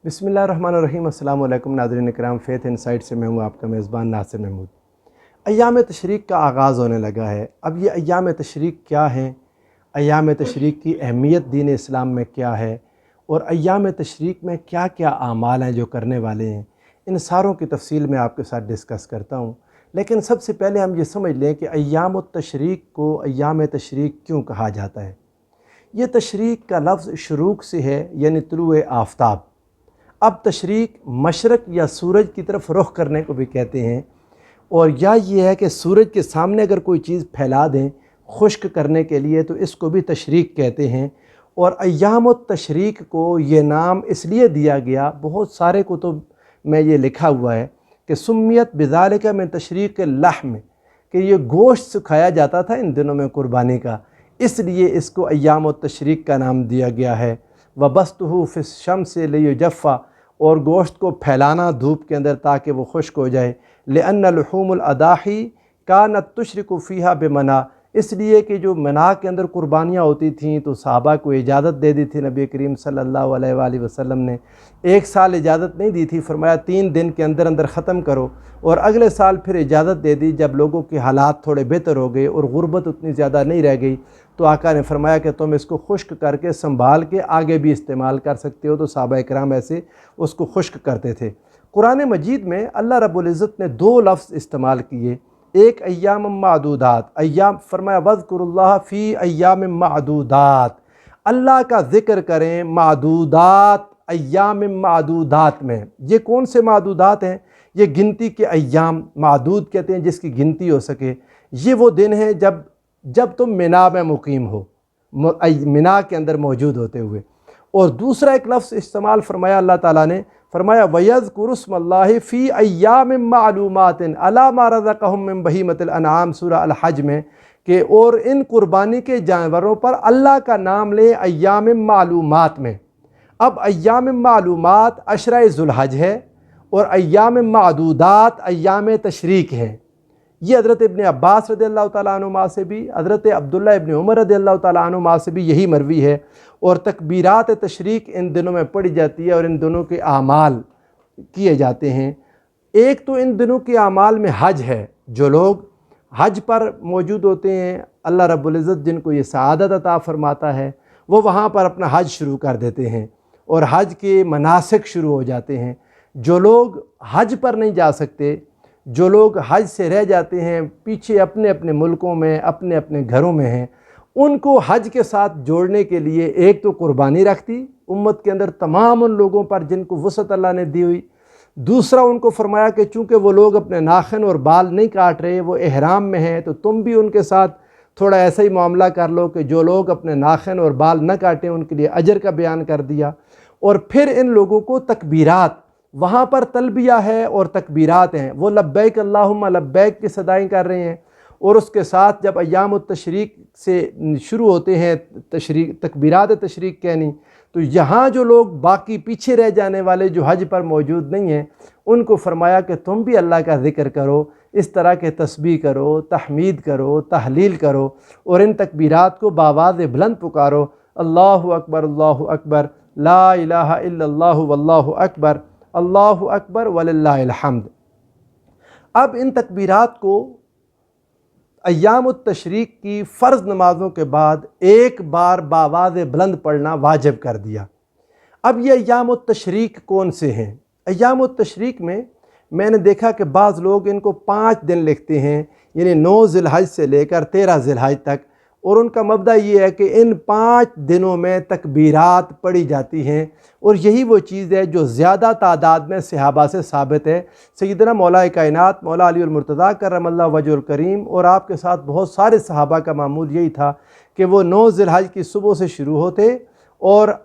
बिस्मिल्लाहिर्रहमानिर्रहीम। अस्सलाम वालेकुम नाज़रीन इकराम, फ़ेथ इनसाइट से मैं हूँ आपका मेज़बान नासिर महमूद। अय्याम तशरीक़ का आगाज़ होने लगा है। अब ये अय्याम तशरीक़ क्या हैं, अय्याम तशरीक़ की अहमियत दीन इस्लाम में क्या है और अय्याम तशरीक़ में क्या क्या आमाल हैं जो करने वाले हैं, इन सारों की तफ़सील मैं आपके साथ डिस्कस करता हूँ। लेकिन सबसे पहले हम ये समझ लें कि अय्याम तशरीक़ को अय्याम तशरीक़ क्यों कहा जाता है। ये तशरीक़ का लफ्ज़ शुरूक से है, यानी तुलूए आफ्ताब। अब तशरीक़ मशरक़ या सूरज की तरफ रुख करने को भी कहते हैं, और या ये है कि सूरज के सामने अगर कोई चीज़ फैला दें खुश्क करने के लिए तो इसको भी तशरीक़ कहते हैं। और अय्याम तशरीक़ को ये नाम इसलिए दिया गया, बहुत सारे कुतुब में ये लिखा हुआ है कि सुम्मियत बिज़ालिका में तशरीक़ लहम, कि ये गोश्त सुखाया जाता था इन दिनों में कुर्बानी का, इसलिए इसको अय्याम तशरीक़ का नाम दिया गया है। वबस्तुहु फ़िश शम्स लियुजफ़्फ़ा, और गोश्त को फैलाना धूप के अंदर ताकि वो खुश्क हो जाए। लिअन्न लुहूमुल अदाही कानत तुशरिकु फ़ीहा बिमना, इसलिए कि जो मना के अंदर कुर्बानियाँ होती थीं तो सहाबा को इजाज़त दे दी थी नबी करीम सल्लल्लाहु अलैहि वसल्लम ने। एक साल इजाज़त नहीं दी थी, फरमाया 3 दिन के अंदर अंदर ख़त्म करो, और अगले साल फिर इजाज़त दे दी जब लोगों के हालात थोड़े बेहतर हो गए और गुर्बत उतनी ज़्यादा नहीं रह गई, तो आका ने फरमाया कि तुम इसको खुश्क करके संभाल के आगे भी इस्तेमाल कर सकते हो। तो सहाबा इकराम ऐसे उसको खुश्क करते थे। कुरान मजीद में अल्लाह रब्बुल इज़्ज़त ने 2 लफ्ज़ इस्तेमाल किए, एक अय्याम मादूदात, अय्याम फरमाया वज़्कुरुल्लाह फ़ी अय्याम मादूदात, अल्लाह का ज़िक्र करें मादूदात, अय्याम मादूदात में। ये कौन से मादूदात हैं? ये गिनती के अय्याम, मादूद कहते हैं जिसकी गिनती हो सके। ये वो दिन हैं जब तुम मिना में मुकीम हो, मिना के अंदर मौजूद होते हुए। और दूसरा एक लफ्ज़ इस्तेमाल फरमाया अल्लाह ताला ने, फरमाया वयज़्कुरुस्मल्लाहि फ़ी अय्यामिन मालूमातिन अला मा रज़क़हुम मिन बहीमतिल अनआम, सूरह अल हज में, कि और इन कुर्बानी के जानवरों पर अल्लाह का नाम लें अय्यामिन मालूमात में। अब अय्यामिन मालूमात अशरा ज़ुल्हज है और अय्यामिन मादूदात अय्याम तशरीक़ है। ये हज़रत इब्न अब्बास रज़ियल्लाहु ताला अन्हुमा से भी, हज़रत अब्दुल्लाह इब्न उमर रज़ियल्लाहु ताला अन्हुमा से भी यही मरवी है। और तकबीरात तशरीक़ इन दिनों में पढ़ी जाती है और इन दिनों के आमाल किए जाते हैं। एक तो इन दिनों के आमाल में हज है। जो लोग हज पर मौजूद होते हैं, अल्लाह रब्बुल इज़्ज़त जिनको ये सआदत अता फ़रमाता है, वो वहाँ पर अपना हज शुरू कर देते हैं और हज के मनासिक शुरू हो जाते हैं। जो लोग हज पर नहीं जा सकते, जो लोग हज से रह जाते हैं, पीछे अपने अपने मुल्कों में अपने अपने घरों में हैं, उनको हज के साथ जोड़ने के लिए एक तो कुर्बानी रखती उम्मत के अंदर तमाम उन लोगों पर जिनको वसअत अल्लाह ने दी हुई। दूसरा उनको फरमाया कि चूँकि वो लोग अपने नाखून और बाल नहीं काट रहे, वो एहराम में हैं, तो तुम भी उनके साथ थोड़ा ऐसा ही मामला कर लो कि जो लोग अपने नाखून और बाल न काटें उनके लिए अजर का बयान कर दिया। और फिर इन लोगों को तकबीरात, वहाँ पर तलबिया है और तकबीरात हैं, वो लब्बैक अल्लाहुम्मा लब्बैक की सदाएँ कर रहे हैं। और उसके साथ जब अय्याम तशरीक़ से शुरू होते हैं तकबीरात तशरीक़ कहनी, तो यहाँ जो लोग बाकी पीछे रह जाने वाले जो हज पर मौजूद नहीं हैं, उनको फरमाया कि तुम भी अल्लाह का ज़िक्र करो, इस तरह के तस्बीह करो, तहमीद करो, तहलील करो, और इन तकबीरात को बावाज़ बुलंद पुकारो, अल्लाहु अकबर, ला इलाहा इल्लल्लाहु वल्लाहु अकबर, अल्लाहु अकबर वलिल्लाहिल हम्द। अब इन तकबीरात को अय्याम तशरीक़ की फ़र्ज़ नमाज़ों के बाद एक बार बावाज़ बुलंद पढ़ना वाजिब कर दिया। अब ये अय्याम तशरीक़ कौन से हैं? अय्याम तशरीक़ में मैंने देखा कि बाज़ लोग इनको 5 दिन लिखते हैं, यानी 9 ज़िलहज से लेकर 13 ज़िलहज तक, और उनका मबदा ये है कि इन 5 दिनों में तकबीरात पढ़ी जाती हैं। और यही वो चीज़ है जो ज़्यादा तादाद में सहाबा से साबित है। सैयदना मौला कायनात मौला अली मुर्तज़ा करमल्लाहु वजहुल करीम और आपके साथ बहुत सारे सहाबा का मामूल यही था कि वो 9 ज़िलहज की सुबह से शुरू होते और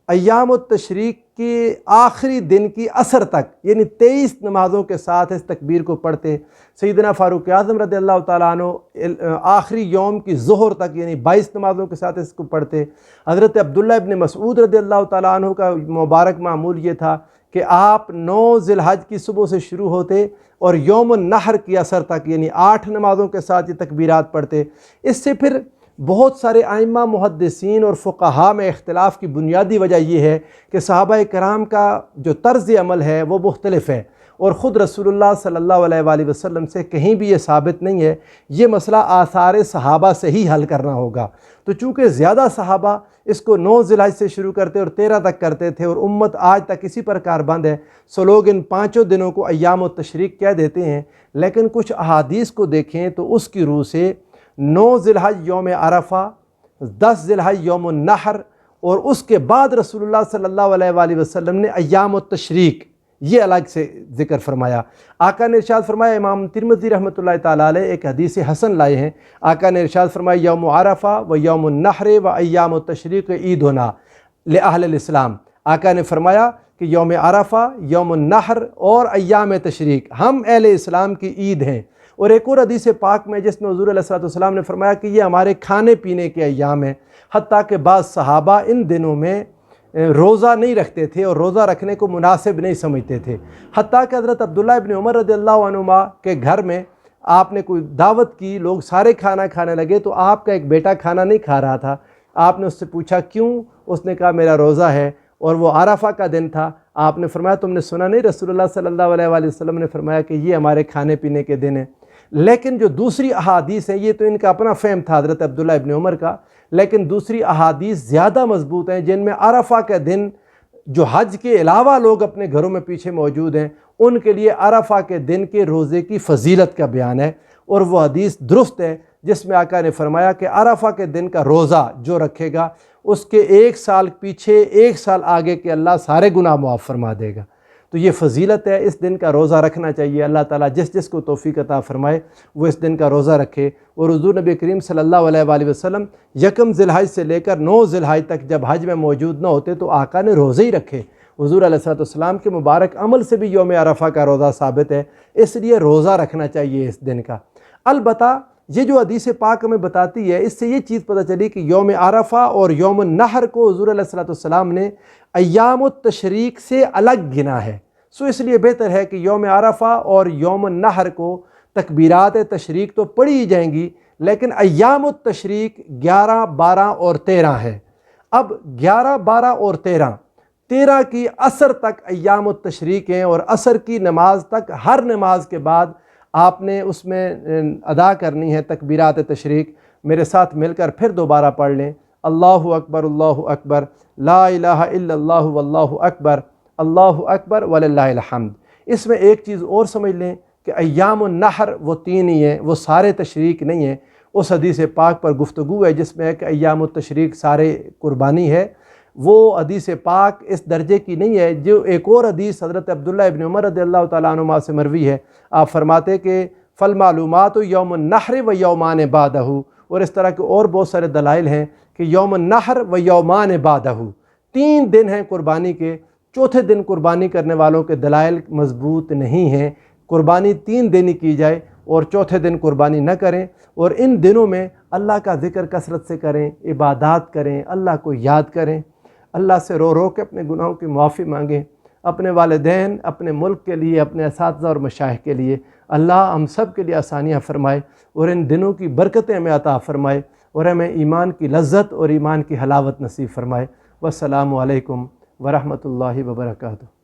अय्याम तशरीक़ के आखिरी दिन की असर तक, यानी 23 नमाज़ों के साथ इस तकबीर को पढ़ते। सैयदना फ़ारूक आज़म रज़ियल्लाहु ताला अन्हु आखिरी यौम की ज़ोहर तक, यानी 22 नमाज़ों के साथ इसको पढ़ते। हज़रत अब्दुल्लाह इब्न मसऊद रज़ियल्लाहु ताला अन्हु का मुबारक मामूल ये था कि आप 9 ज़िलहज की सुबह से शुरू होते और यौम नहर की असर तक, यानी 8 नमाज़ों के साथ ये तकबीरात पढ़ते। इससे फिर بہت سارے ائمہ محدثین اور فقہاء میں اختلاف کی بنیادی وجہ یہ ہے کہ صحابہ کرام کا جو طرز عمل ہے وہ مختلف ہے، اور خود رسول اللہ صلی اللہ علیہ وآلہ وسلم سے کہیں بھی یہ ثابت نہیں ہے۔ یہ مسئلہ آثار صحابہ سے ہی حل کرنا ہوگا۔ تو چونکہ زیادہ صحابہ اس کو 9 ذی الحج سے شروع کرتے اور 13 تک کرتے تھے، اور امت آج تک اسی پر کاربند ہے، سو لوگ ان 5 دنوں کو ایام التشریق کہہ دیتے ہیں۔ لیکن کچھ احادیث کو دیکھیں تو اس کی روح سے 9 ذی الحج یوم عرفہ، 10 ذی الحج یوم النحر، اور اس کے بعد رسول اللہ صلی اللہ علیہ وآلہ وسلم نے ایام التشریق یہ الگ سے ذکر فرمایا۔ آقا نے ارشاد فرمایا، امام ترمذی رحمۃ اللہ تعالیٰ علیہ ایک حدیث حسن لائے ہیں، آقا نے ارشاد فرمایا یوم عرفہ و یوم النحر و ایام التشریق عیدنا لأہل الاسلام۔ آقا نے فرمایا کہ یوم عرفہ، یوم النحر اور ایام تشریق ہم اہل اسلام کی عید ہیں۔ اور ایک اور حدیث پاک میں جس میں حضور علیہ الصلوۃ والسلام نے فرمایا کہ یہ ہمارے کھانے پینے کے ایام ہیں، حتیٰ کہ بعض صحابہ ان دنوں میں روزہ نہیں رکھتے تھے اور روزہ رکھنے کو مناسب نہیں سمجھتے تھے، حتیٰ کہ حضرت عبداللہ ابن عمر رضی اللہ عنہما کے گھر میں آپ نے کوئی دعوت کی، لوگ سارے کھانا کھانے لگے تو آپ کا ایک بیٹا کھانا نہیں کھا رہا تھا۔ آپ نے اس سے پوچھا کیوں؟ اس نے کہا میرا روزہ ہے، اور وہ عرفہ کا دن تھا۔ آپ نے فرمایا تم نے سنا نہیں، رسول اللہ صلی اللہ علیہ وآلہ وسلم نے فرمایا کہ یہ ہمارے کھانے پینے کے دن ہیں۔ لیکن جو دوسری احادیث ہیں، یہ تو ان کا اپنا فہم تھا حضرت عبداللہ ابن عمر کا، لیکن دوسری احادیث زیادہ مضبوط ہیں جن میں عرفہ کے دن جو حج کے علاوہ لوگ اپنے گھروں میں پیچھے موجود ہیں، ان کے لیے عرفہ کے دن کے روزے کی فضیلت کا بیان ہے، اور وہ حدیث درست ہے جس میں آقا نے فرمایا کہ عرفہ کے دن کا روزہ جو رکھے گا اس کے 1 سال پیچھے 1 سال آگے کے اللہ سارے گناہ معاف فرما دے گا۔ تو یہ فضیلت ہے، اس دن کا روزہ رکھنا چاہیے۔ اللہ تعالیٰ جس جس کو توفیق عطا فرمائے وہ اس دن کا روزہ رکھے۔ اور حضور نبی کریم صلی اللہ علیہ وآلہ وسلم یکم ذی الحج سے لے کر 9 ذی الحج تک جب حج میں موجود نہ ہوتے تو آقا نے روزے ہی رکھے۔ حضور علیہ الصلوۃ والسلام کے مبارک عمل سے بھی یوم عرفہ کا روزہ ثابت ہے، اس لیے روزہ رکھنا چاہیے اس دن کا۔ البتہ یہ جو حدیث پاک ہمیں بتاتی ہے، اس سے یہ چیز پتہ چلی کہ یوم عرفہ اور یوم النحر کو حضور علیہ الصلوۃ والسلام نے ایام التشریق سے الگ گنا ہے۔ سو اس لیے بہتر ہے کہ یوم عرفہ اور یوم النحر کو تکبیرات تشریق تو پڑھی ہی جائیں گی، لیکن ایام التشریق 11، 12 اور 13 ہے۔ اب 11، 12 اور 13 کی عصر تک ایام التشریق ہیں، اور عصر کی نماز تک ہر نماز کے بعد آپ نے اس میں ادا کرنی ہے تکبیرات تشریق۔ میرے ساتھ مل کر پھر دوبارہ پڑھ لیں، اللہ اکبر، اللہ اکبر، لا الہ الا اللہ واللہ اکبر، اللہ اکبر وللہ الحمد۔ اس میں ایک چیز اور سمجھ لیں کہ ایام النحر وہ 3 ہی ہیں، وہ سارے تشریق نہیں ہیں۔ اس حدیث پاک پر گفتگو ہے جس میں ہے کہ ایام التشریق سارے قربانی ہے، وہ حدیث پاک اس درجے کی نہیں ہے۔ جو ایک اور حدیث حضرت عبداللہ ابن عمر رضی اللہ تعالیٰ عنہما سے مروی ہے، آپ فرماتے کہ فالمعلومات یوم النحر و یومان بعدہ، اور اس طرح کے اور بہت سارے دلائل ہیں کہ یوم النحر و یومان بعدہ 3 دن ہیں قربانی کے، چوتھے دن قربانی کرنے والوں کے دلائل مضبوط نہیں ہیں۔ قربانی 3 دن ہی کی جائے اور چوتھے دن قربانی نہ کریں، اور ان دنوں میں اللہ کا ذکر کثرت سے کریں، عبادات کریں، اللہ کو یاد کریں، اللہ سے رو رو کے اپنے گناہوں کی معافی مانگیں، اپنے والدین، اپنے ملک کے لیے، اپنے اساتذہ اور مشائخ کے لیے اللہ ہم سب کے لیے آسانیاں فرمائے، اور ان دنوں کی برکتیں ہمیں عطا فرمائے، اور ہمیں ایمان کی لذت اور ایمان کی حلاوت نصیب فرمائے۔ والسلام علیکم ورحمۃ اللہ وبرکاتہ۔